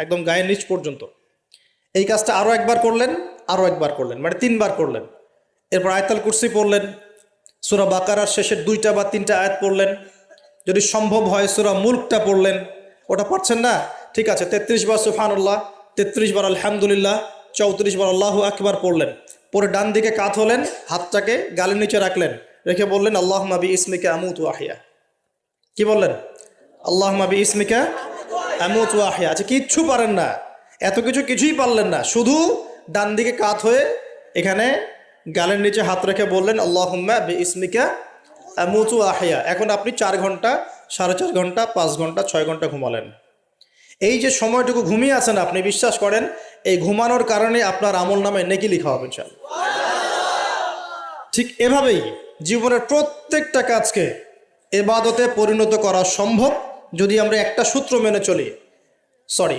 একদম গায়ের নিচ পর্যন্ত। এই কাজটা আরও একবার করলেন, আরও একবার করলেন, মানে 3বার করলেন। এরপর আয়াতুল কুরসি পড়লেন, সূরা বাকারার শেষের 2টা বা 3টা আয়াত পড়লেন, যদি সম্ভব হয় সূরা মুলকটা পড়লেন। ওটা পারছেন না, ঠিক আছে, 33 বার সুবহানাল্লাহ, 33 বার আলহামদুলিল্লাহ, 34 বার আল্লাহু আকবার পড়লেন। পরে ডান দিকে কাত হলেন, হাতটাকে গালের নিচে রাখলেন, রেখে বললেন আল্লাহুম্মা বিইসমিকা আমুতু ওয়া আহইয়া। কি বললেন? আল্লাহুম্মা বিইসমিকা আমুতু ওয়া আহইয়া। আচ্ছা, কিচ্ছু পারেন না, এত কিছুই পারলেন না, শুধু ডান দিকে কাত হয়ে এখানে গালের নিচে হাত রেখে বললেন আল্লাহুম্মা বিইসমিকা আমুতু ওয়া আহইয়া। এখন আপনি 4 ঘন্টা, 4.5 ঘন্টা, 5 ঘন্টা, 6 ঘন্টা ঘুমালেন। এই যে সময়টুকু ঘুমিয়ে আছেন আপনি, বিশ্বাস করেন এই ঘুমানোর কারণে আপনার আমল নামায় নেকি লিখা হবে ইনশাআল্লাহ। ঠিক এভাবেই জীবনের প্রত্যেকটা কাজকে ইবাদতে পরিণত করা সম্ভব যদি আমরা একটা সূত্র মেনে চলি। সরি।